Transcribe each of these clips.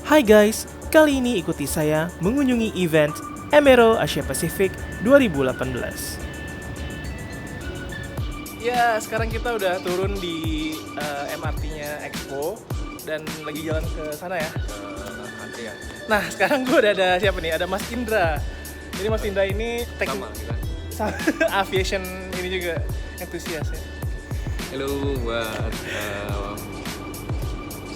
Hai guys, kali ini ikuti saya mengunjungi event MRO Asia Pasifik 2018. Ya, sekarang kita udah turun di MRT-nya Expo dan lagi jalan ke sana ya. Antrian. Nah, sekarang gue udah ada siapa nih? Ada Mas Indra. Jadi Mas Indra ini Sama kita. aviation ini juga entusias ya. Halo buat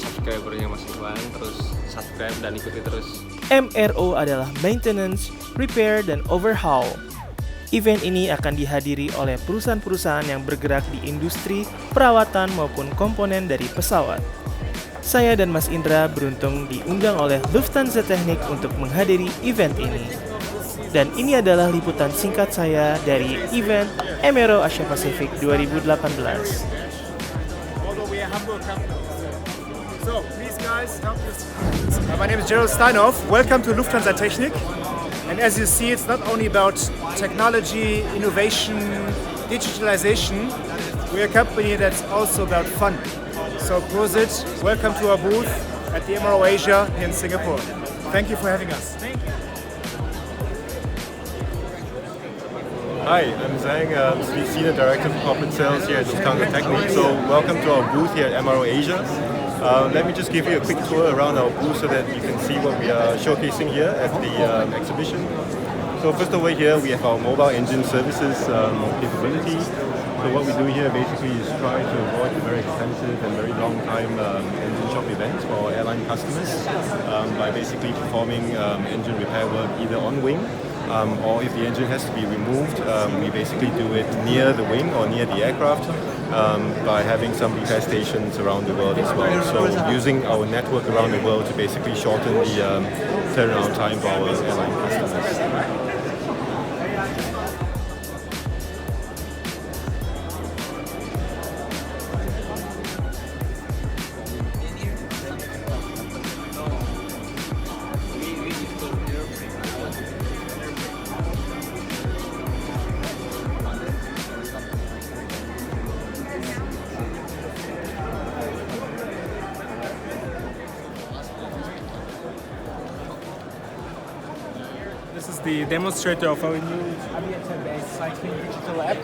subscribernya Mas Ikhwan, terus subscribe dan ikuti terus. MRO adalah maintenance, repair, dan overhaul. Event ini akan dihadiri oleh perusahaan-perusahaan yang bergerak di industri perawatan maupun komponen dari pesawat. Saya dan Mas Indra beruntung diundang oleh Lufthansa Technik untuk menghadiri event ini. Dan ini adalah liputan singkat saya dari event MRO Asia Pasifik 2018. So, please guys, help us. My name is Gerald Steinhoff. Welcome to Lufthansa Technik. And as you see, it's not only about technology, innovation, digitalization. We're a company that's also about fun. So, Prosit, welcome to our booth at the MRO Asia here in Singapore. Thank you for having us. Hi, I'm Zhang, Senior Director for Corporate Sales here at Lufthansa Technik. So welcome to our booth here at MRO Asia. Let me just give you a quick tour around our booth so that you can see what we are showcasing here at the exhibition. So first over here we have our mobile engine services capability. So what we do here basically is try to avoid the very expensive and very long time engine shop events for our airline customers by basically performing engine repair work either on wing or if the engine has to be removed, we basically do it near the wing or near the aircraft by having some repair stations around the world as well. So using our network around the world to basically shorten the turnaround time for our airline customers. This is the demonstrator of our new Hidayat-based cycling digital app,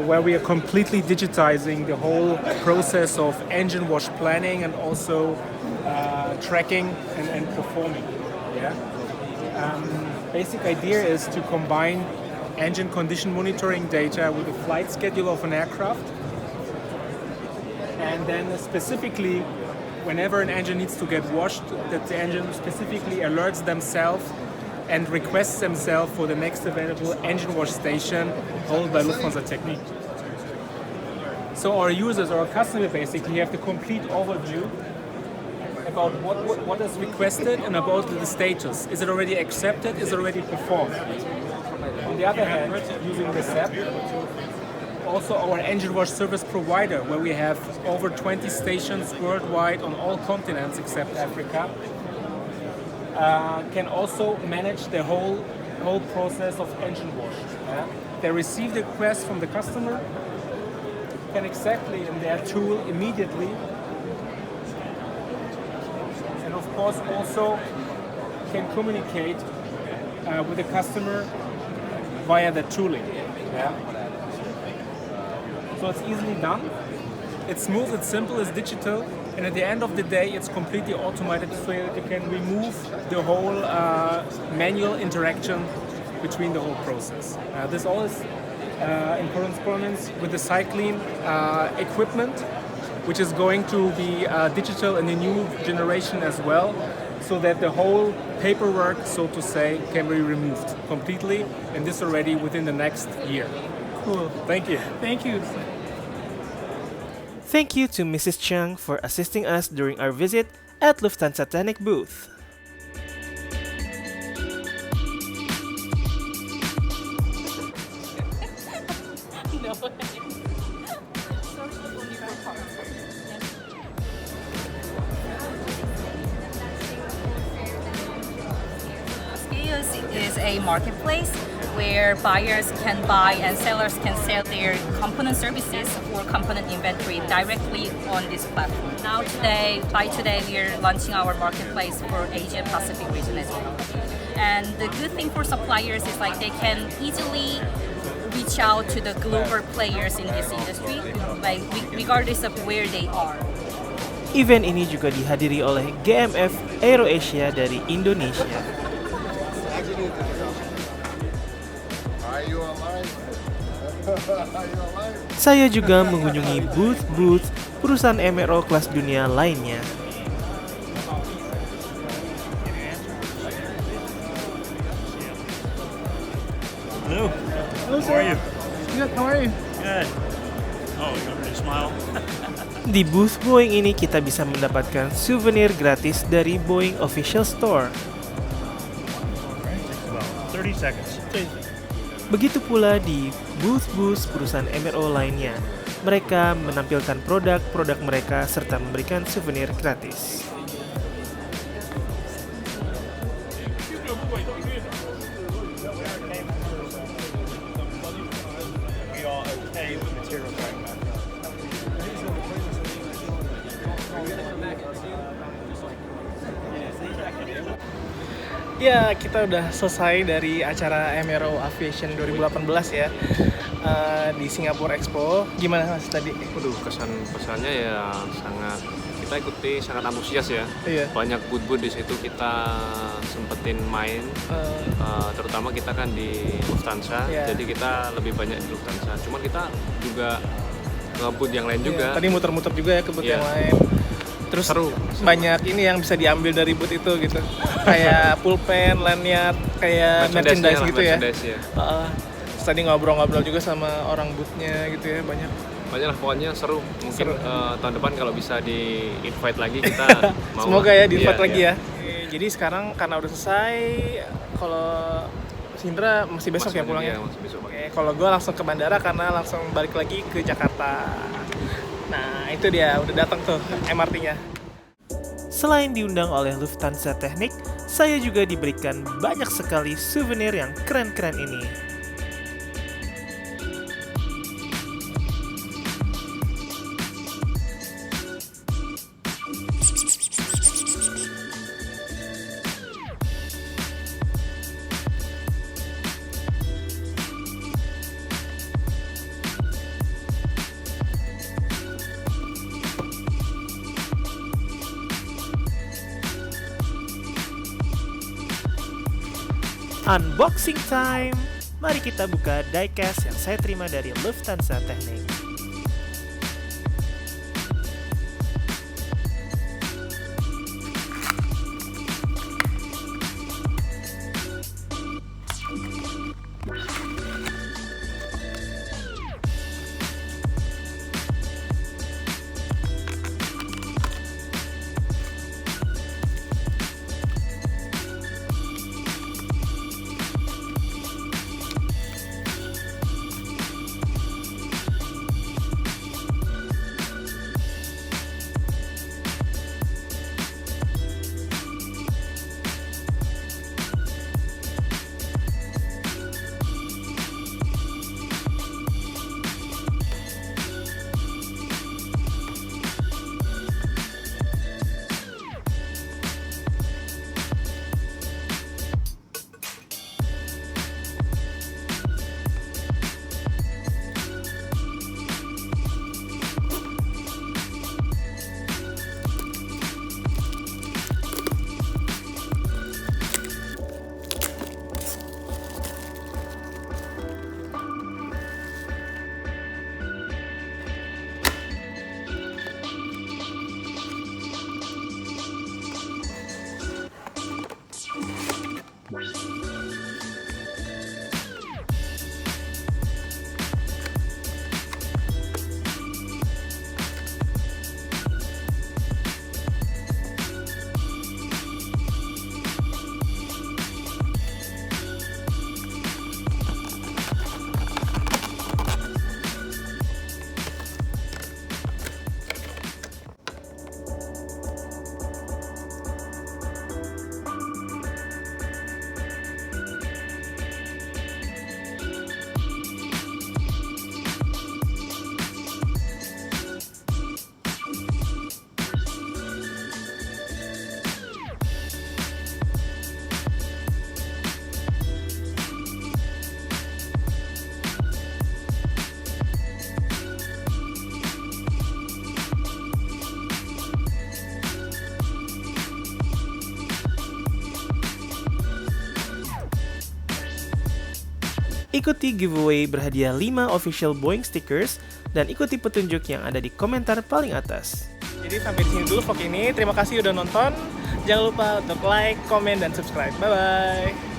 where we are completely digitizing the whole process of engine wash planning and also tracking and performing. Yeah. Basic idea is to combine engine condition monitoring data with the flight schedule of an aircraft, and then specifically whenever an engine needs to get washed, that the engine specifically alerts themselves and requests themselves for the next available engine wash station held by Lufthansa Technik. So our users, our customer basically have the complete overview about what is requested and about the status. Is it already accepted? Is it already performed? On the other hand, using this app, also our engine wash service provider, where we have over 20 stations worldwide on all continents except Africa, can also manage the whole process of engine wash. Yeah? They receive the request from the customer, can exactly in their tool immediately, and of course also can communicate with the customer via the tooling. Yeah? So it's easily done, it's smooth, it's simple, it's digital, and at the end of the day it's completely automated so that you can remove the whole manual interaction between the whole process. This all is in correspondence with the cycling equipment, which is going to be digital in the new generation as well, so that the whole paperwork, so to say, can be removed completely, and this already within the next year. Cool. Thank you. Thank you. Thank you to Mrs. Chung for assisting us during our visit at Lufthansa Technik booth. Skios is a marketplace where buyers can buy and sellers can sell their component services or component inventory directly on this platform. By today, we're launching our marketplace for Asia Pacific region as well. And the good thing for suppliers is like they can easily reach out to the global players in this industry, like regardless of where they are. Event ini juga dihadiri oleh GMF AeroAsia dari Indonesia. Saya juga mengunjungi booth-booth perusahaan MRO kelas dunia lainnya. Hello. Hello, How are you? Good, how are you? Good. Oh, you want me to smile? Di booth Boeing ini kita bisa mendapatkan souvenir gratis dari Boeing Official Store. Well, 30 seconds. Begitu pula di booth-booth perusahaan MRO lainnya. Mereka menampilkan produk-produk mereka serta memberikan souvenir gratis. Ya, kita udah selesai dari acara MRO Aviation 2018 ya di Singapore Expo. Gimana Mas tadi? Waduh, kesan pesannya ya kita ikuti sangat antusias ya. Iya. Banyak booth-booth di situ kita sempetin main. Terutama kita kan di Lufthansa, Iya. jadi kita lebih banyak di Lufthansa. Cuman kita juga ke booth yang lain Iya, juga. tadi muter-muter juga ya ke booth Iya. yang lain. Terus Seru. banyak ini yang bisa diambil dari booth itu gitu. Kayak pulpen, lanyard, kayak merchandise gitu ya. Merchandise, ya. Terus tadi ngobrol-ngobrol juga sama orang booth-nya gitu ya, banyak. Banyak lah, pokoknya seru. Mungkin Seru. tahun depan kalau bisa di invite lagi kita mau. Semoga ya di-invite Iya, lagi iya. ya. Oke, jadi sekarang karena udah selesai, kalau Mas Indra masih besok ya pulangnya? Iya, masih besok. Oke, kalau gue langsung ke bandara karena langsung balik lagi ke Jakarta. Nah, itu dia, udah datang tuh MRT-nya. Selain diundang oleh Lufthansa Technik, saya juga diberikan banyak sekali souvenir yang keren-keren ini. Unboxing time! Mari kita buka diecast yang saya terima dari Lufthansa Technik. Ikuti giveaway berhadiah 5 official Boeing stickers dan ikuti petunjuk yang ada di komentar paling atas. Jadi sampai di sini dulu vlog ini. Terima kasih udah nonton. Jangan lupa untuk like, komen, dan subscribe. Bye-bye.